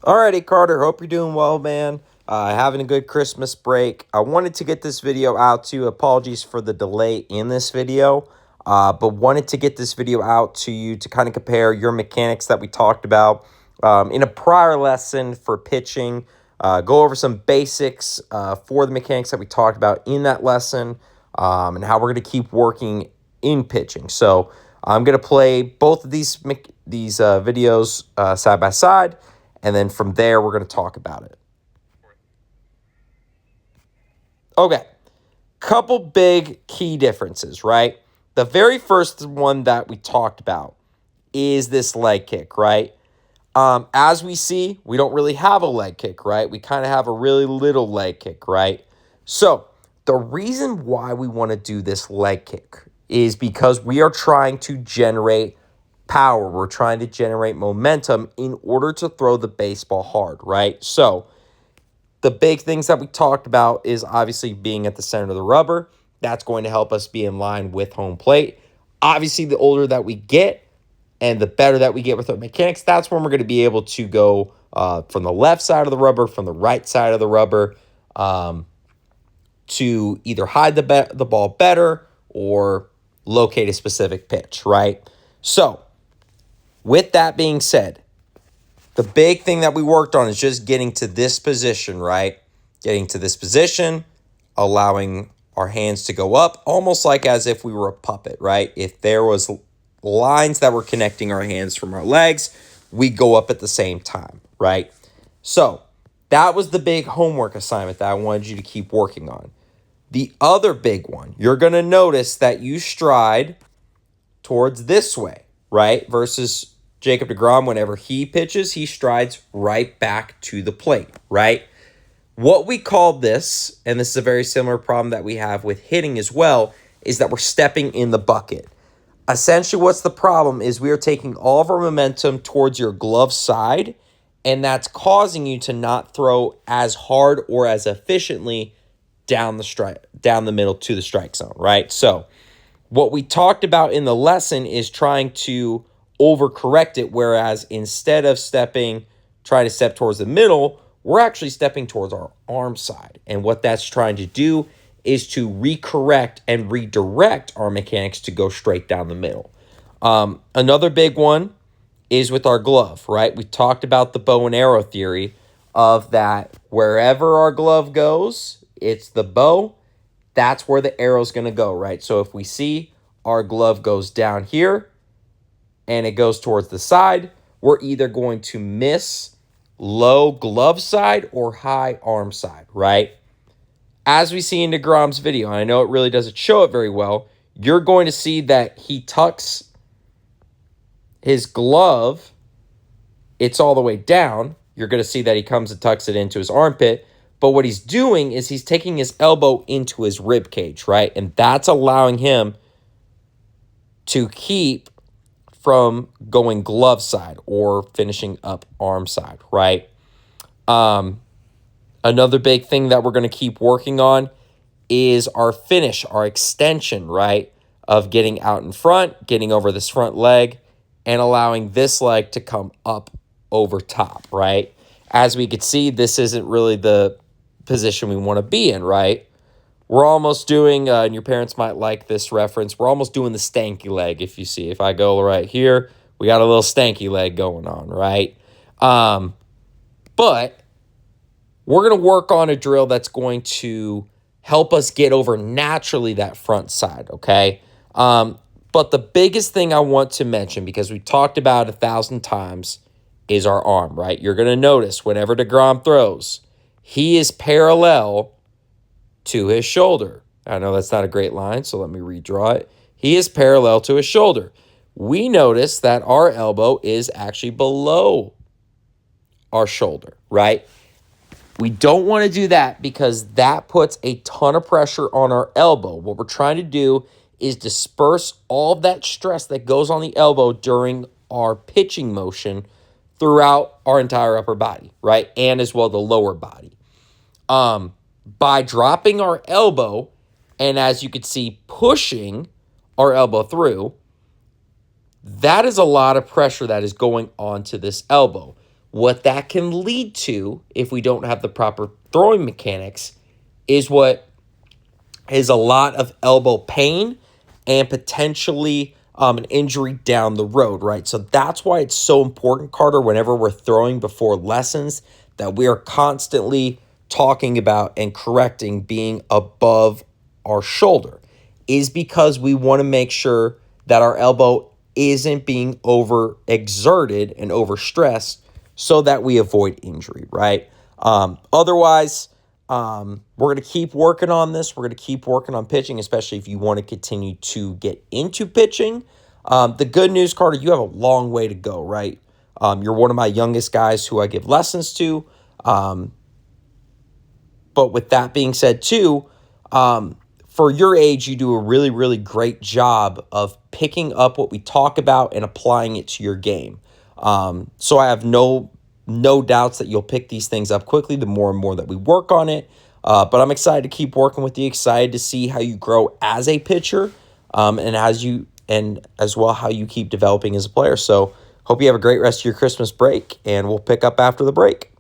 Alrighty, Carter. Hope you're doing well, man. Having a good Christmas break. I wanted to get this video out to you. Apologies for the delay in this video, but wanted to get this video out to you to kind of compare your mechanics that we talked about in a prior lesson for pitching. Go over some basics for the mechanics that we talked about in that lesson and how we're going to keep working in pitching. So I'm going to play both of these videos side by side. And then from there, we're going to talk about it. Okay, couple big key differences, right? The very first one that we talked about is this leg kick, right? As we see, we don't really have a leg kick, right? We kind of have a really little leg kick, right? So the reason why we want to do this leg kick is because we are trying to generate power. We're trying to generate momentum in order to throw the baseball hard, right? So the big things that we talked about is obviously being at the center of the rubber. That's going to help us be in line with home plate. Obviously, the older that we get and the better that we get with our mechanics, that's when we're going to be able to go from the left side of the rubber, from the right side of the rubber, to either hide the ball better or locate a specific pitch, right? So with that being said, the big thing that we worked on is just getting to this position, right? Getting to this position, allowing our hands to go up, almost like as if we were a puppet, right? If there was lines that were connecting our hands from our legs, we go up at the same time, right? So that was the big homework assignment that I wanted you to keep working on. The other big one, you're going to notice that you stride towards this way, right? Versus Jacob deGrom, whenever he pitches, he strides right back to the plate, right? What we call this, and this is a very similar problem that we have with hitting as well, is that we're stepping in the bucket. Essentially, what's the problem is we are taking all of our momentum towards your glove side, and that's causing you to not throw as hard or as efficiently down the middle to the strike zone, right? So what we talked about in the lesson is trying to overcorrect it, whereas instead of trying to step towards the middle, we're actually stepping towards our arm side. And what that's trying to do is to recorrect and redirect our mechanics to go straight down the middle. Another big one is with our glove, right? We talked about the bow and arrow theory of that wherever our glove goes, it's the bow. That's where the arrow is going to go, right? So if we see our glove goes down here and it goes towards the side, we're either going to miss low glove side or high arm side, right? As we see in deGrom's video, and I know it really doesn't show it very well, you're going to see that he tucks his glove, it's all the way down. You're going to see that he comes and tucks it into his armpit. But what he's doing is he's taking his elbow into his rib cage, right? And that's allowing him to keep from going glove side or finishing up arm side, right? Another big thing that we're going to keep working on is our finish, our extension, right? Of getting out in front, getting over this front leg, and allowing this leg to come up over top, right? As we could see, this isn't really the position we want to be in, right? We're almost doing, and your parents might like this reference, we're almost doing the stanky leg, if you see. If I go right here, we got a little stanky leg going on, right? But we're going to work on a drill that's going to help us get over naturally that front side, okay? But the biggest thing I want to mention, because we talked about 1,000 times, is our arm, right? You're going to notice whenever deGrom throws, he is parallel to his shoulder. I know that's not a great line, so let me redraw it. He is parallel to his shoulder. We notice that our elbow is actually below our shoulder, right? We don't want to do that because that puts a ton of pressure on our elbow. What we're trying to do is disperse all of that stress that goes on the elbow during our pitching motion throughout our entire upper body, right? And as well the lower body. By dropping our elbow, and as you can see, pushing our elbow through, that is a lot of pressure that is going onto this elbow. what that can lead to if we don't have the proper throwing mechanics is what is a lot of elbow pain and potentially an injury down the road, right? So that's why it's so important, Carter, whenever we're throwing before lessons, that we are constantly talking about and correcting being above our shoulder, is because we want to make sure that our elbow isn't being overexerted and overstressed so that we avoid injury, right? Otherwise, we're going to keep working on this. We're going to keep working on pitching, especially if you want to continue to get into pitching. The good news, Carter, you have a long way to go, right? You're one of my youngest guys who I give lessons to. But with that being said, too, for your age, you do a really, really great job of picking up what we talk about and applying it to your game. So I have no doubts that you'll pick these things up quickly the more and more that we work on it. But I'm excited to keep working with you, excited to see how you grow as a pitcher, and as well how you keep developing as a player. So hope you have a great rest of your Christmas break, and we'll pick up after the break.